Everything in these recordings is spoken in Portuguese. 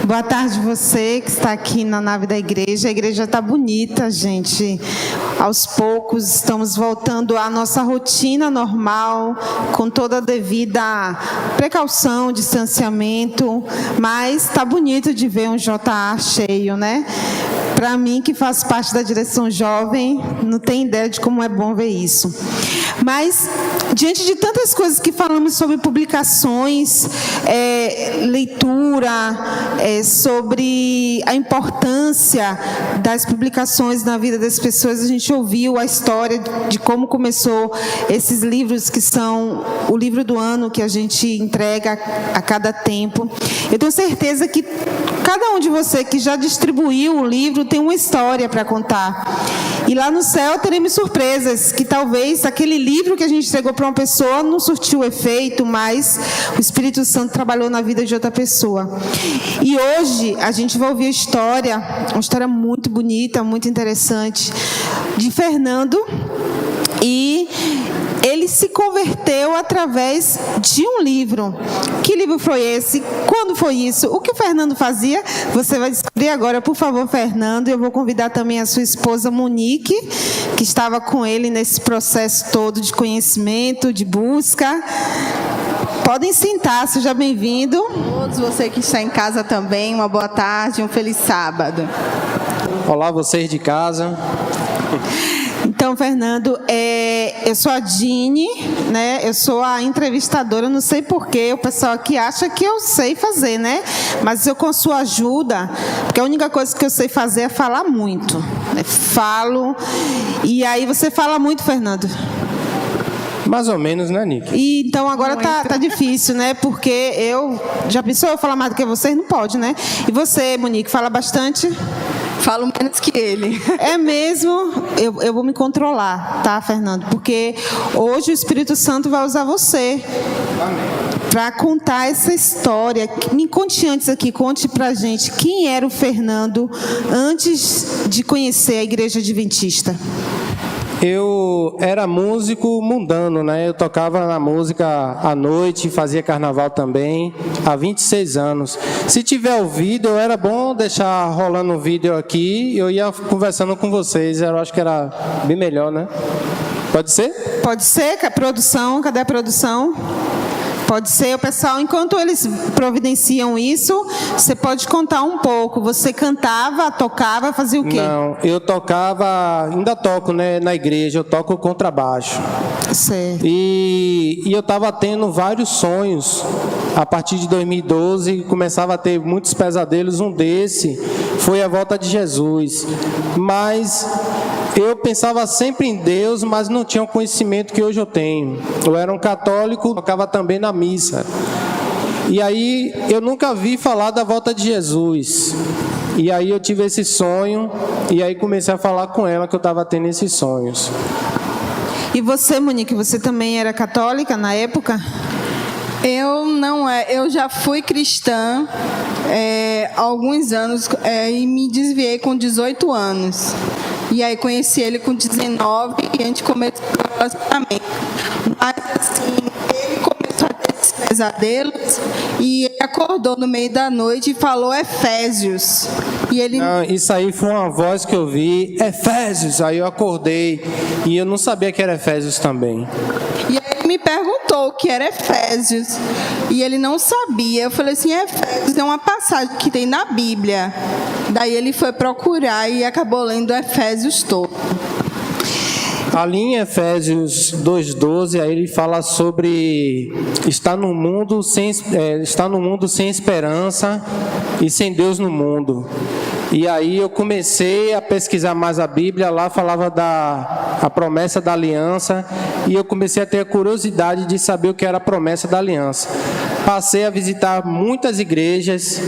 Boa tarde você que está aqui na nave da igreja. A igreja está bonita, gente. Aos poucos estamos voltando à nossa rotina normal, com toda a devida precaução, distanciamento, mas está bonito de ver um JA cheio, né? Para mim, que faço parte da direção jovem, não tem ideia de como é bom ver isso. Mas, diante de tantas coisas que falamos sobre publicações, leitura, sobre a importância das publicações na vida das pessoas, a gente ouviu a história de como começou esses livros que são o livro do ano que a gente entrega a cada tempo. Eu tenho certeza que cada um de vocês que já distribuiu o livro tem uma história para contar. E lá no céu teremos surpresas, que talvez aquele livro que a gente entregou para uma pessoa não surtiu efeito, mas o Espírito Santo trabalhou na vida de outra pessoa. E hoje a gente vai ouvir uma história muito bonita, muito interessante, de Fernando. E ele se converteu através de um livro. Que livro foi esse? Quando foi isso? O que o Fernando fazia? Você vai descobrir agora, por favor, Fernando. Eu vou convidar também a sua esposa, Monique, que estava com ele nesse processo todo de conhecimento, de busca. Podem sentar, seja bem-vindo. Todos você que está em casa também, uma boa tarde, um feliz sábado. Olá, vocês de casa. Então, Fernando, eu sou a Dini, né? Eu sou a entrevistadora, não sei porquê, o pessoal aqui acha que eu sei fazer, né? Mas eu, com sua ajuda, porque a única coisa que eu sei fazer é falar muito, né? Falo, e aí você fala muito, Fernando? Mais ou menos, né, Nick? E então agora tá difícil, né? Porque já pensou eu falar mais do que vocês? Não pode, né? E você, Monique, fala bastante? Falo menos que ele. É mesmo? Eu vou me controlar, tá, Fernando? Porque hoje o Espírito Santo vai usar você para contar essa história. Me conte antes aqui, conte pra gente quem era o Fernando antes de conhecer a Igreja Adventista. Eu era músico mundano, né? Eu tocava na música à noite, fazia carnaval também, há 26 anos. Se tiver o vídeo, era bom deixar rolando o vídeo aqui, eu ia conversando com vocês, eu acho que era bem melhor, né? Pode ser? Pode ser, produção, cadê a produção? Pode ser, o pessoal, enquanto eles providenciam isso, você pode contar um pouco. Você cantava, tocava, fazia o quê? Não, eu tocava, ainda toco, né, na igreja, eu toco contrabaixo. Certo. E eu estava tendo vários sonhos. A partir de 2012, começava a ter muitos pesadelos. Um desse foi a volta de Jesus. Mas eu pensava sempre em Deus, mas não tinha o conhecimento que hoje eu tenho. Eu era um católico, tocava também na missa. E aí eu nunca vi falar da volta de Jesus. E aí eu tive esse sonho, e aí comecei a falar com ela que eu estava tendo esses sonhos. E você, Monique, você também era católica na época? Eu já fui cristã há alguns anos e me desviei com 18 anos. E aí conheci ele com 19 e a gente começou o relacionamento. Mas assim, ele começou a ter esses pesadelos e ele acordou no meio da noite e falou Efésios. E ele... Não, isso aí foi uma voz que eu vi, Efésios. Aí eu acordei e eu não sabia que era Efésios também. E aí ele me perguntou o que era Efésios. E ele não sabia. Eu falei assim, Efésios é uma passagem que tem na Bíblia. Daí ele foi procurar e acabou lendo Efésios todo. Ali em Efésios 2:12, aí ele fala sobre estar no mundo sem esperança e sem Deus no mundo. E aí eu comecei a pesquisar mais a Bíblia, lá falava a promessa da aliança, e eu comecei a ter a curiosidade de saber o que era a promessa da aliança. Passei a visitar muitas igrejas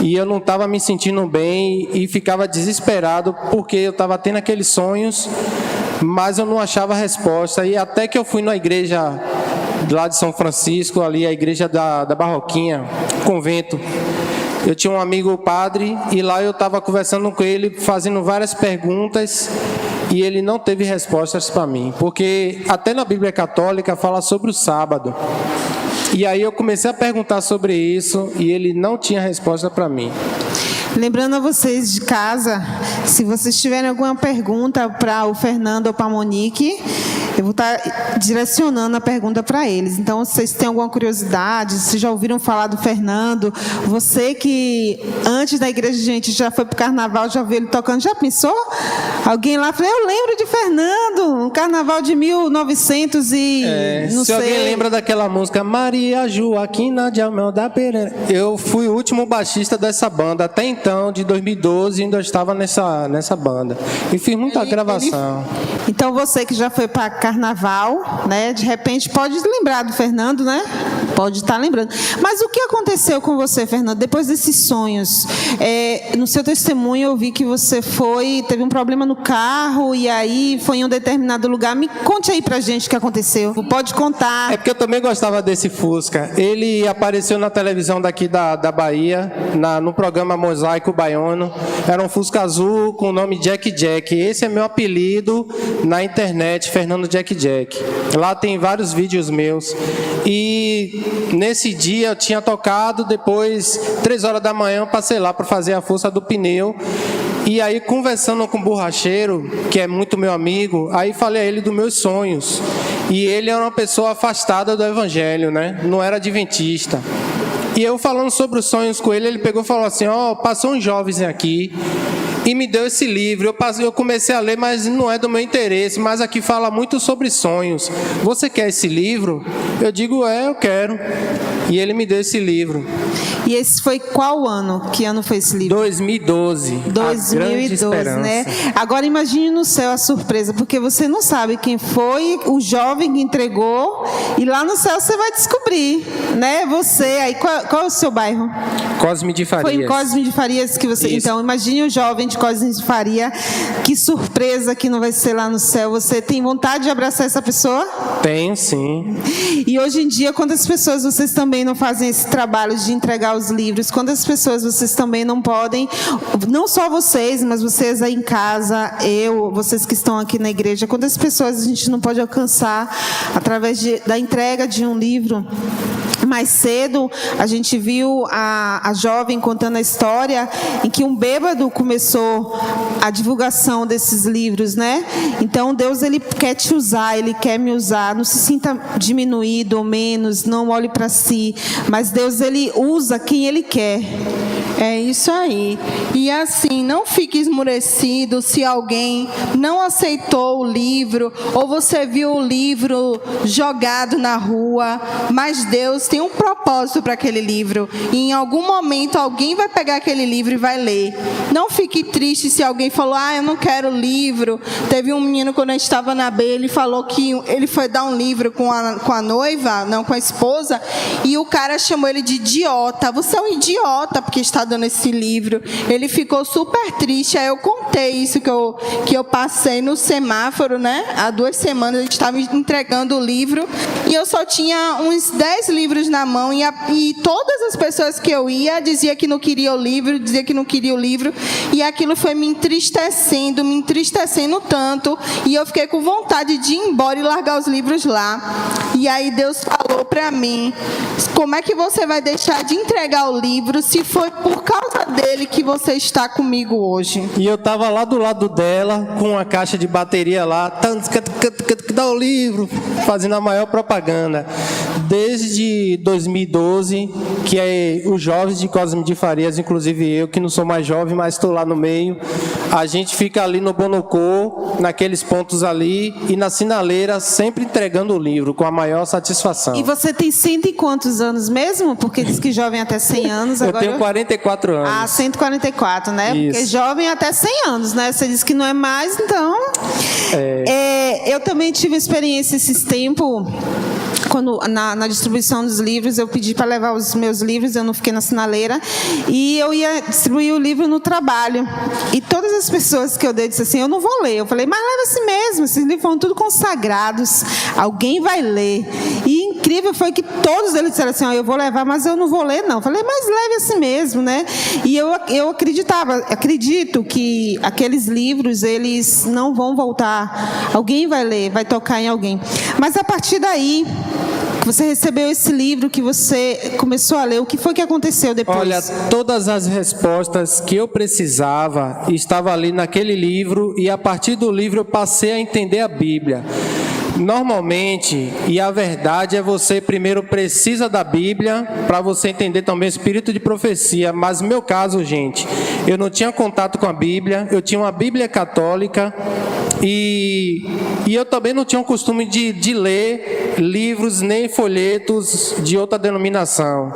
e eu não estava me sentindo bem e ficava desesperado porque eu estava tendo aqueles sonhos, mas eu não achava resposta. E até que eu fui na igreja lá de São Francisco, ali a igreja da Barroquinha, convento. Eu tinha um amigo padre e lá eu estava conversando com ele, fazendo várias perguntas, e ele não teve respostas para mim, porque até na Bíblia Católica fala sobre o sábado. E aí eu comecei a perguntar sobre isso e ele não tinha resposta para mim. Lembrando a vocês de casa, se vocês tiverem alguma pergunta para o Fernando ou para a Monique, eu vou estar direcionando a pergunta para eles. Então, se vocês têm alguma curiosidade, se já ouviram falar do Fernando, você que antes da igreja, gente, já foi para o carnaval, já viu ele tocando, já pensou? Alguém lá falou, eu lembro de Fernando, um carnaval de 1900 e não sei. Se alguém lembra daquela música Maria Joaquina de Almeida Pereira, eu fui o último baixista dessa banda, até então, de 2012, ainda estava nessa banda. E fiz muita gravação. Então, você que já foi para carnaval, né, de repente pode lembrar do Fernando, né? Pode estar lembrando. Mas o que aconteceu com você, Fernando, depois desses sonhos? No seu testemunho eu vi que você teve um problema no carro e aí foi em um determinado lugar. Me conte aí pra gente o que aconteceu. Pode contar. É porque eu também gostava desse Fusca. Ele apareceu na televisão daqui da Bahia, no programa Mosaico Baiano. Era um Fusca azul com o nome Jack Jack. Esse é meu apelido na internet, Fernando Jack Jack. Lá tem vários vídeos meus. E nesse dia eu tinha tocado, depois 3 horas da manhã eu passei lá para fazer a força do pneu. E aí, conversando com o borracheiro, que é muito meu amigo, aí falei a ele dos meus sonhos. E ele era uma pessoa afastada do evangelho, né? Não era adventista. E eu falando sobre os sonhos com ele, ele pegou e falou assim, passou uns jovens aqui e me deu esse livro. Eu comecei a ler, mas não é do meu interesse, mas aqui fala muito sobre sonhos. Você quer esse livro? Eu digo, eu quero. E ele me deu esse livro. E esse foi qual ano? Que ano foi esse livro? 2012. 2012, né? Agora imagine no céu a surpresa, porque você não sabe quem foi o jovem que entregou, e lá no céu você vai descobrir, né? Você, aí qual é o seu bairro? Cosme de Farias. Foi em Cosme de Farias que você... Isso. Então, imagine o jovem de Cosme de Faria, que surpresa que não vai ser lá no céu. Você tem vontade de abraçar essa pessoa? Tenho, sim. E hoje em dia, quantas pessoas vocês também não fazem esse trabalho de entregar os livros? Quantas pessoas vocês também não podem, não só vocês, mas vocês aí em casa, vocês que estão aqui na igreja, quantas pessoas a gente não pode alcançar através da entrega de um livro? Mais cedo, a gente viu a jovem contando a história em que um bêbado começou a divulgação desses livros, né? Então, Deus, Ele quer te usar, Ele quer me usar. Não se sinta diminuído ou menos, não olhe para si. Mas Deus, Ele usa quem Ele quer. É isso aí. E assim, não fique esmurecido se alguém não aceitou o livro, ou você viu o livro jogado na rua, mas Deus tem um propósito para aquele livro. E em algum momento alguém vai pegar aquele livro e vai ler. Não fique triste se alguém falou, eu não quero o livro. Teve um menino, quando a gente estava na B, ele falou que ele foi dar um livro com a noiva, não, com a esposa, e o cara chamou ele de idiota. Você é um idiota porque está dando esse livro. Ele ficou super triste. Aí eu contei isso que eu passei no semáforo, né? Há 2 semanas a gente estava entregando o livro e eu só tinha uns 10 livros na mão e todas as pessoas que eu ia dizia que não queria o livro, dizia que não queria o livro, e aquilo foi me entristecendo tanto, e eu fiquei com vontade de ir embora e largar os livros lá. E aí Deus falou para mim, como é que você vai deixar de entregar o livro se foi por causa dele que você está comigo hoje? E eu estava lá do lado dela, com uma caixa de bateria lá, dá o livro, fazendo a maior propaganda. Desde 2012, que é os jovens de Cosme de Farias, inclusive eu, que não sou mais jovem, mas estou lá no meio, a gente fica ali no Bonocô, naqueles pontos ali, e na sinaleira, sempre entregando o livro, com a maior satisfação. E você tem 100 e quantos anos mesmo? Porque diz que jovem até 100 anos. Agora... Eu tenho 44 anos. 144, né? Isso. Porque jovem até 100 anos, né? Você disse que não é mais, então... eu também tive experiência esses tempos... Quando, na distribuição dos livros, eu pedi para levar os meus livros, eu não fiquei na sinaleira, e eu ia distribuir o livro no trabalho. E todas as pessoas que eu dei disseram assim, eu não vou ler. Eu falei, mas leva assim mesmo, esses livros foram tudo consagrados, alguém vai ler. E incrível foi que todos eles disseram assim, eu vou levar, mas eu não vou ler, não. Eu falei, mas leve assim mesmo, né? E eu acredito que aqueles livros, eles não vão voltar. Alguém vai ler, vai tocar em alguém. Mas a partir daí... que você recebeu esse livro, que você começou a ler, o que foi que aconteceu depois? Olha, todas as respostas que eu precisava estavam ali naquele livro, e a partir do livro eu passei a entender a Bíblia. Normalmente, e a verdade é, você primeiro precisa da Bíblia para você entender também o espírito de profecia, mas no meu caso, gente, eu não tinha contato com a Bíblia, eu tinha uma Bíblia católica e eu também não tinha o costume de ler livros nem folhetos de outra denominação.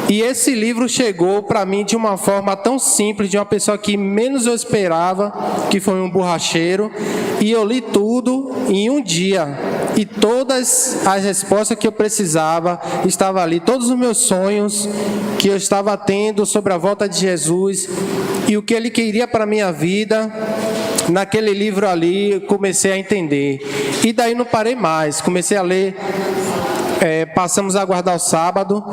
E esse livro chegou para mim de uma forma tão simples, de uma pessoa que menos eu esperava, que foi um borracheiro, e eu li tudo em um dia. E todas as respostas que eu precisava estavam ali, todos os meus sonhos que eu estava tendo sobre a volta de Jesus e o que Ele queria para a minha vida, naquele livro ali eu comecei a entender. E daí não parei mais, comecei a ler. Passamos a aguardar o sábado.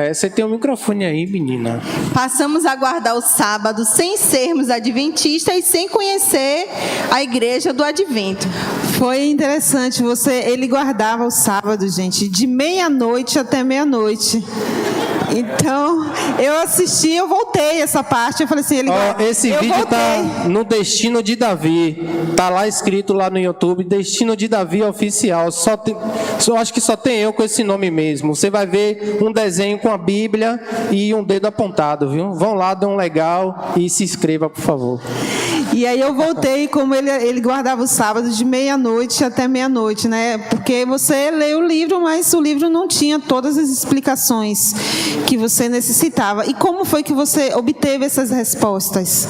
Você tem um microfone aí, menina. Passamos a guardar o sábado sem sermos adventistas e sem conhecer a igreja do Advento. Foi interessante, ele guardava o sábado, gente, de meia-noite até meia-noite. Então, eu assisti, eu voltei essa parte, eu falei assim, esse vídeo está no Destino de Davi, tá lá escrito lá no YouTube, Destino de Davi Oficial, acho que só tem eu com esse nome mesmo. Você vai ver um desenho com a Bíblia e um dedo apontado, viu? Vão lá, dê um legal e se inscreva, por favor. E aí eu voltei, como ele guardava o sábado de meia-noite até meia-noite, né? Porque você lê o livro, mas o livro não tinha todas as explicações que você necessitava. E como foi que você obteve essas respostas?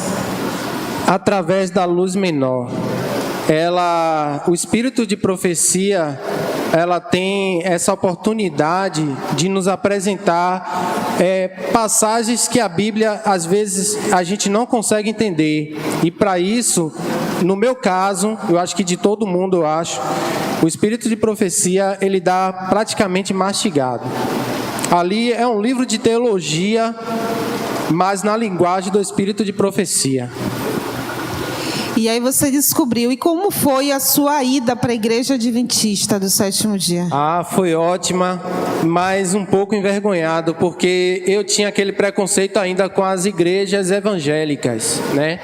Através da luz menor. O espírito de profecia, ela tem essa oportunidade de nos apresentar passagens que a Bíblia, às vezes, a gente não consegue entender. E para isso, no meu caso, eu acho que de todo mundo, eu acho, o espírito de profecia, ele dá praticamente mastigado. Ali é um livro de teologia, mas na linguagem do espírito de profecia. E aí você descobriu. E como foi a sua ida para a Igreja Adventista do Sétimo Dia? Foi ótima, mas um pouco envergonhado, porque eu tinha aquele preconceito ainda com as igrejas evangélicas, né?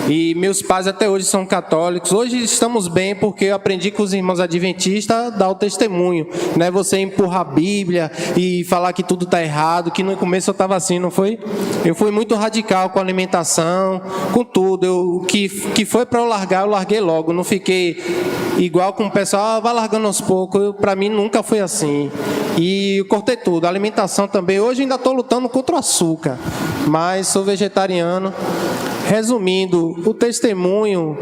E meus pais até hoje são católicos. Hoje estamos bem porque eu aprendi com os irmãos adventistas a dar o testemunho, né? Você empurrar a Bíblia e falar que tudo está errado, que no começo eu estava assim, não foi? Eu fui muito radical com a alimentação, com tudo. Que foi para eu larguei logo. Não fiquei igual com o pessoal, vai largando aos poucos. Para mim nunca foi assim. E eu cortei tudo. A alimentação também. Hoje ainda estou lutando contra o açúcar, mas sou vegetariano. Resumindo, o testemunho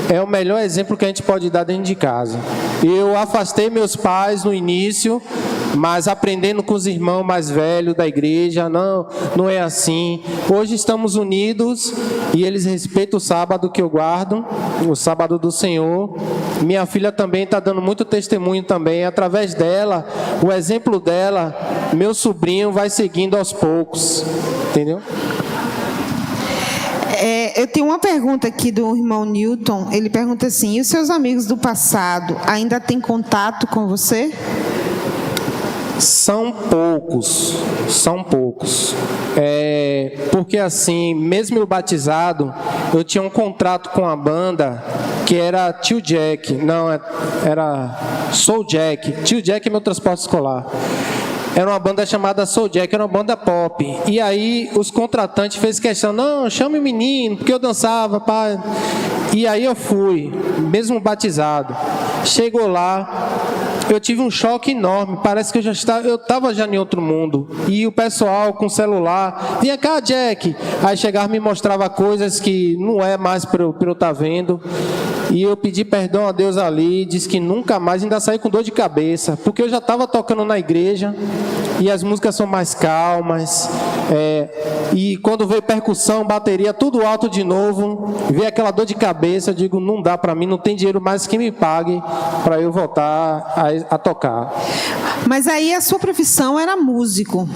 é o melhor exemplo que a gente pode dar dentro de casa. Eu afastei meus pais no início, mas aprendendo com os irmãos mais velhos da igreja, não é assim. Hoje estamos unidos e eles respeitam o sábado que eu guardo, o sábado do Senhor. Minha filha também está dando muito testemunho também. Através dela, o exemplo dela, meu sobrinho vai seguindo aos poucos, entendeu? Eu tenho uma pergunta aqui do irmão Newton. Ele pergunta assim: e os seus amigos do passado ainda têm contato com você? São poucos. Porque assim, mesmo eu batizado, eu tinha um contrato com a banda que era Tio Jack. Não, era Soul Jack. Tio Jack é meu transporte escolar. Era uma banda chamada Soul Jack, era uma banda pop. E aí os contratantes fez questão, não, chame o menino, porque eu dançava, pá. E aí eu fui, mesmo batizado. Chegou lá, eu tive um choque enorme, parece que eu estava já em outro mundo. E o pessoal com celular, vinha cá, Jack. Aí chegava e me mostrava coisas que não é mais para eu estar vendo. E eu pedi perdão a Deus ali, disse que nunca mais, ainda saí com dor de cabeça, porque eu já estava tocando na igreja e as músicas são mais calmas, e quando veio percussão, bateria, tudo alto de novo, veio aquela dor de cabeça, eu digo, não dá para mim, não tem dinheiro mais que me pague para eu voltar a tocar. Mas aí a sua profissão era músico.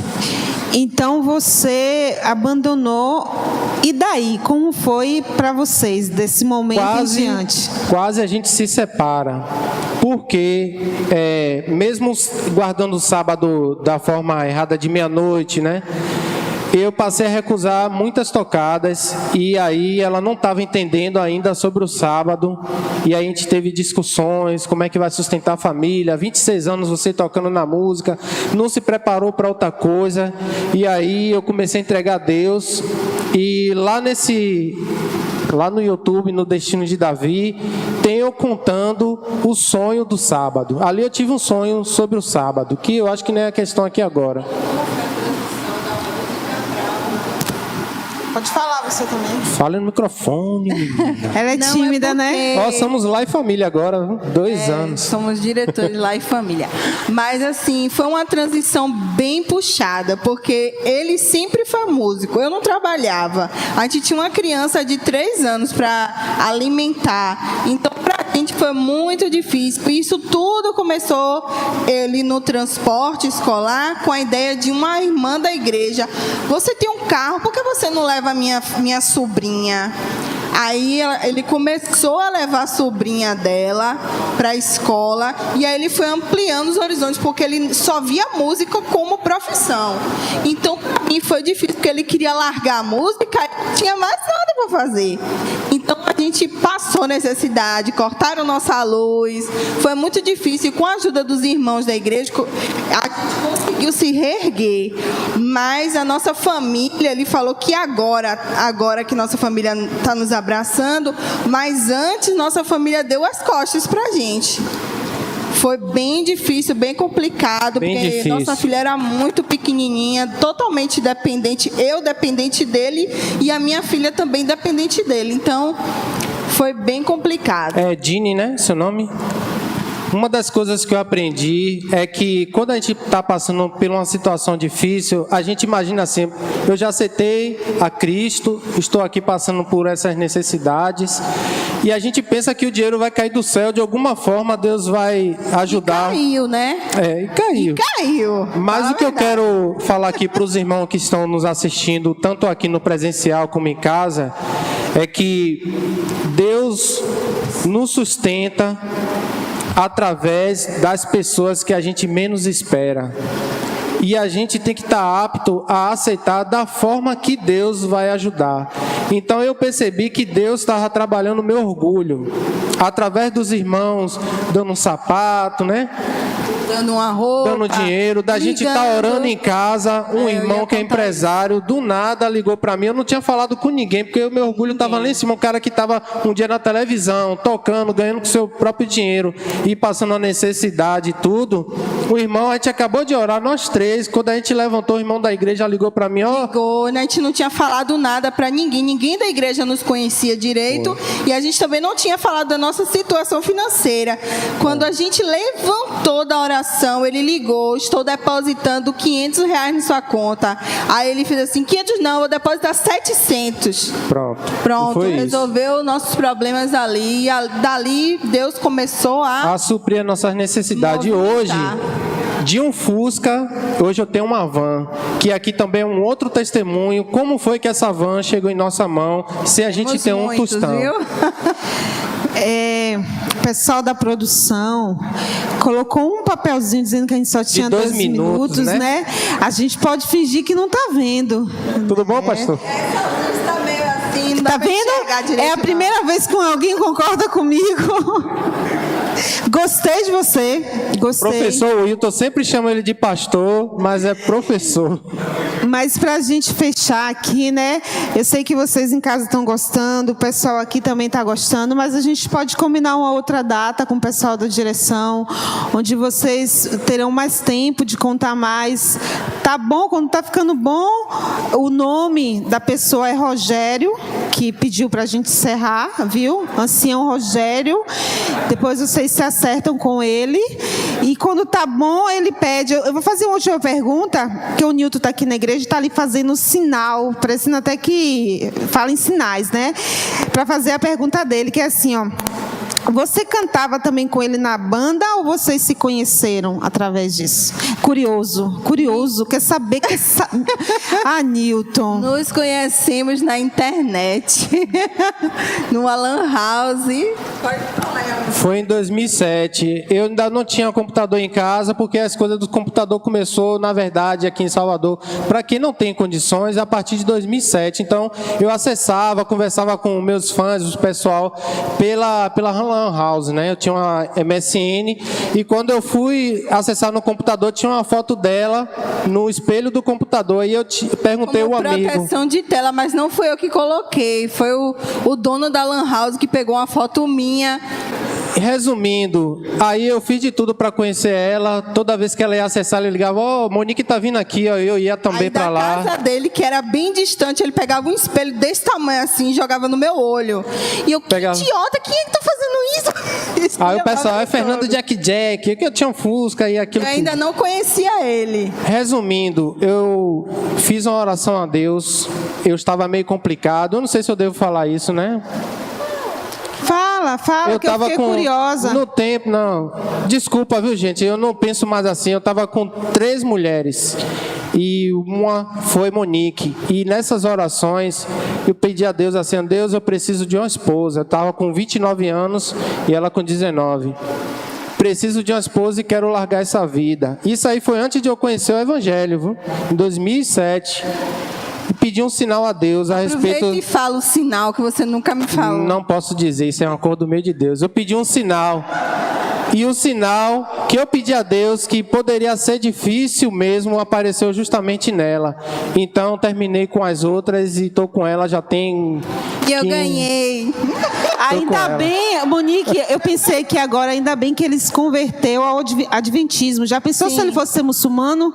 Então você abandonou E daí, como foi para vocês desse momento em diante? Quase a gente se separa, porque mesmo guardando o sábado da forma errada de meia-noite, né? Eu passei a recusar muitas tocadas e aí ela não estava entendendo ainda sobre o sábado. E aí a gente teve discussões, como é que vai sustentar a família. 26 anos você tocando na música, não se preparou para outra coisa. E aí eu comecei a entregar a Deus. E lá no YouTube, no Destino de Davi, tem eu contando o sonho do sábado. Ali eu tive um sonho sobre o sábado, que eu acho que não é a questão aqui agora. Pode falar você também. Fala no microfone, menina. Ela é tímida, né? Nós somos Lá e Família agora, 2 anos. Somos diretores Lá e Família. Mas, assim, foi uma transição bem puxada, porque ele sempre foi músico. Eu não trabalhava. A gente tinha uma criança de 3 anos para alimentar. Então, para a gente foi muito difícil. Isso tudo começou ele no transporte escolar com a ideia de uma irmã da igreja. Você tem um carro, por que você não leva minha sobrinha? Aí ele começou a levar a sobrinha dela para a escola e aí ele foi ampliando os horizontes, porque ele só via música como profissão. Então, para mim foi difícil, porque ele queria largar a música e não tinha mais nada para fazer. Então, a gente passou necessidade, cortaram nossa luz, foi muito difícil. E com a ajuda dos irmãos da igreja, a gente conseguiu se reerguer. Mas a nossa família, ele falou que agora que nossa família está nos abraçando, mas antes nossa família deu as costas para a gente. Foi bem difícil, bem complicado, bem porque difícil. Nossa filha era muito pequenininha, totalmente dependente, eu dependente dele e a minha filha também dependente dele. Então, foi bem complicado. É Dini, né? Seu nome? Uma das coisas que eu aprendi é que quando a gente está passando por uma situação difícil, a gente imagina assim, eu já aceitei a Cristo, estou aqui passando por essas necessidades, e a gente pensa que o dinheiro vai cair do céu, de alguma forma Deus vai ajudar. E caiu, né? E caiu. Caiu. Mas o que eu quero falar aqui para os irmãos que estão nos assistindo, tanto aqui no presencial como em casa, é que Deus nos sustenta através das pessoas que a gente menos espera. E a gente tem que estar apto a aceitar da forma que Deus vai ajudar. Então eu percebi que Deus estava trabalhando o meu orgulho, através dos irmãos, dando um sapato, né? Dando uma roupa, dando dinheiro, da gente estar orando em casa. Um irmão que é empresário, do nada ligou para mim. Eu não tinha falado com ninguém, porque o meu orgulho estava lá em cima. Um cara que estava um dia na televisão, tocando, ganhando com seu próprio dinheiro e passando a necessidade e tudo. O irmão, a gente acabou de orar, nós 3. Quando a gente levantou, o irmão da igreja ligou para mim, ó. Ligou, a gente não tinha falado nada para ninguém. Ninguém da igreja nos conhecia direito. E a gente também não tinha falado da nossa situação financeira. Quando a gente levantou da oração, ele ligou, estou depositando R$500 na sua conta. Aí ele fez assim, 500 não, eu vou depositar 700. Pronto, resolveu nossos problemas ali. E dali Deus começou a suprir as nossas necessidades. E hoje, de um Fusca, hoje eu tenho uma van, que aqui também é um outro testemunho. Como foi que essa van chegou em nossa mão, se a gente tem um tostão? Viu? O pessoal da produção colocou um papelzinho dizendo que a gente só tinha 2 minutos, né? A gente pode fingir que não está vendo. Tudo bom, pastor? Tá vendo? É a primeira vez que alguém concorda comigo. Gostei de você. Gostei. Professor Wilton, sempre chamo ele de pastor, mas é professor. Mas para a gente fechar aqui, né? Eu sei que vocês em casa estão gostando, o pessoal aqui também está gostando, mas a gente pode combinar uma outra data com o pessoal da direção, onde vocês terão mais tempo de contar mais. Tá bom? Quando tá ficando bom, o nome da pessoa é Rogério, que pediu para a gente encerrar, viu? Ancião Rogério. Depois vocês se acertam com ele. E quando tá bom, ele pede. Eu vou fazer uma última pergunta, porque o Nilton está aqui na igreja, está ali fazendo sinal, parecendo até que fala em sinais, né? Para fazer a pergunta dele, que é assim, ó. Você cantava também com ele na banda ou vocês se conheceram através disso? Curioso, quer saber? Newton. Nos conhecemos na internet, numa lan house. Foi em 2007. Eu ainda não tinha computador em casa, porque as coisas do computador começou, na verdade, aqui em Salvador, para quem não tem condições, a partir de 2007. Então, eu acessava, conversava com meus fãs, o pessoal, pela lan house, né? Eu tinha uma MSN, e quando eu fui acessar no computador, tinha uma foto dela no espelho do computador, e eu perguntei ao amigo. Proteção de tela, mas não fui eu que coloquei, foi o dono da lan house que pegou uma foto minha. Resumindo, aí eu fiz de tudo para conhecer ela. Toda vez que ela ia acessar, ele ligava: Monique tá vindo aqui, ó. Eu ia também para lá. Da casa dele, que era bem distante, ele pegava um espelho desse tamanho assim e jogava no meu olho. E eu, pegava... que idiota, quem é que tá fazendo isso? Aí o pessoal: é Fernando Jack, que eu tinha um Fusca e aquilo. Eu ainda não conhecia ele. Resumindo, eu fiz uma oração a Deus. Eu estava meio complicado. Eu não sei se eu devo falar isso, né? Fala, que eu fiquei curiosa. No tempo, não. Desculpa, viu, gente? Eu não penso mais assim. Eu estava com 3 mulheres. E uma foi Monique. E nessas orações, eu pedi a Deus assim: Deus, eu preciso de uma esposa. Eu estava com 29 anos e ela com 19. Preciso de uma esposa e quero largar essa vida. Isso aí foi antes de eu conhecer o Evangelho, viu? Em 2007. Pedi um sinal a Deus a respeito... Aproveita e fala o sinal que você nunca me falou. Não posso dizer, isso é um acordo meio de Deus. Eu pedi um sinal. E o sinal que eu pedi a Deus, que poderia ser difícil mesmo, apareceu justamente nela. Então, terminei com as outras e estou com ela já tem... E eu ganhei. Ainda bem, Monique, eu pensei que agora, ainda bem que ele se converteu ao adventismo. Já pensou se ele fosse ser muçulmano?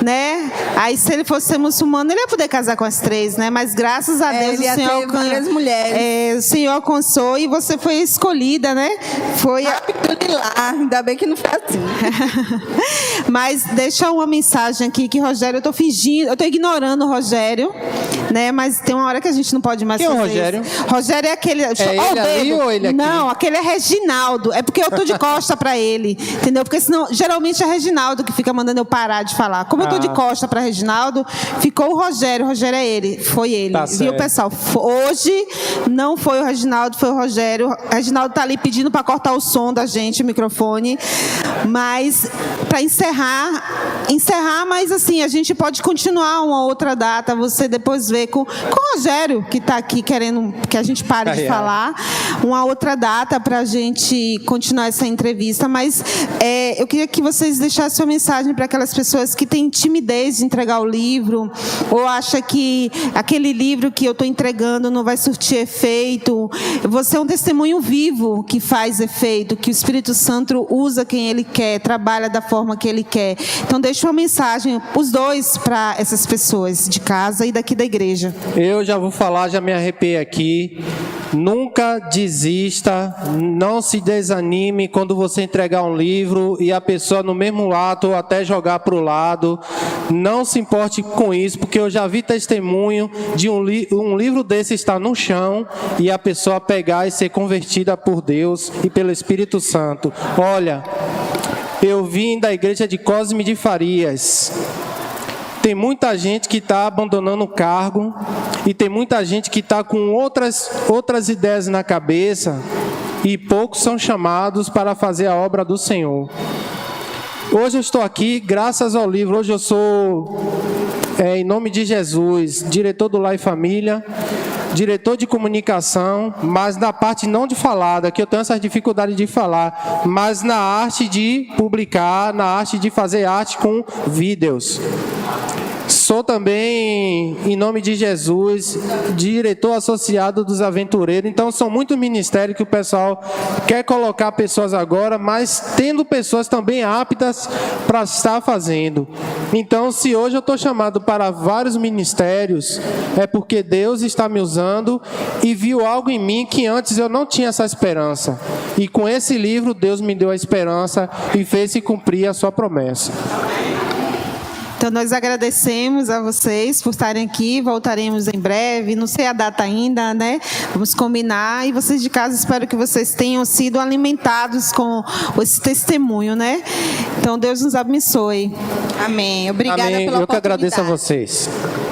Né? Aí, se ele fosse ser muçulmano, ele ia poder casar com as 3, né? Mas graças a Deus, ele o Senhor ia ter várias mulheres. O Senhor alcançou e você foi escolhida, né? Foi ainda bem que não foi assim. Mas deixa uma mensagem aqui que Rogério, eu tô ignorando o Rogério, né? Mas tem uma hora que a gente não pode mais fazer. Quem é o Rogério? Isso. Rogério é aquele. É ele ali ou ele aqui? Não, aquele é Reginaldo. É porque eu tô de costa para ele, entendeu? Porque senão geralmente é Reginaldo que fica mandando eu parar de falar. Como eu tô de costa para Reginaldo, ficou o Rogério. O Rogério é ele, foi ele. Tá Viu, certo. pessoal? Hoje não foi o Reginaldo, foi o Rogério. O Reginaldo tá ali pedindo para cortar o som da gente, o microfone. Mas para encerrar, mas assim, a gente pode continuar uma outra data, você depois vê com o Rogério, que está aqui querendo que a gente pare de falar, uma outra data para a gente continuar essa entrevista, mas eu queria que vocês deixassem uma mensagem para aquelas pessoas que têm timidez de entregar o livro, ou acha que aquele livro que eu estou entregando não vai surtir efeito. Você é um testemunho vivo que faz efeito, que o Espírito Santo usa quem Ele quer, trabalha da forma que Ele quer. Então, deixa uma mensagem, os dois, para essas pessoas de casa e daqui da igreja. Eu já vou falar, já me arrepiei aqui. Nunca desista, não se desanime quando você entregar um livro e a pessoa no mesmo ato ou até jogar para o lado. Não se importe com isso, porque eu já vi testemunho de um livro desse estar no chão e a pessoa pegar e ser convertida por Deus e pelo Espírito Santo. Olha, eu vim da igreja de Cosme de Farias. Tem muita gente que está abandonando o cargo e tem muita gente que está com outras ideias na cabeça e poucos são chamados para fazer a obra do Senhor. Hoje eu estou aqui graças ao livro. Hoje eu sou, em nome de Jesus, diretor do Lar e Família, diretor de comunicação, mas na parte não de falar, que eu tenho essa dificuldade de falar, mas na arte de publicar, na arte de fazer arte com vídeos. Sou também, em nome de Jesus, diretor associado dos Aventureiros. Então, são muitos ministérios que o pessoal quer colocar pessoas agora, mas tendo pessoas também aptas para estar fazendo. Então, se hoje eu estou chamado para vários ministérios, é porque Deus está me usando e viu algo em mim que antes eu não tinha essa esperança. E com esse livro, Deus me deu a esperança e fez se cumprir a sua promessa. Então, nós agradecemos a vocês por estarem aqui, voltaremos em breve, não sei a data ainda, né? Vamos combinar, e vocês de casa, espero que vocês tenham sido alimentados com esse testemunho, né? Então, Deus nos abençoe. Amém. Obrigada Amém. pela Eu que agradeço a oportunidade. vocês.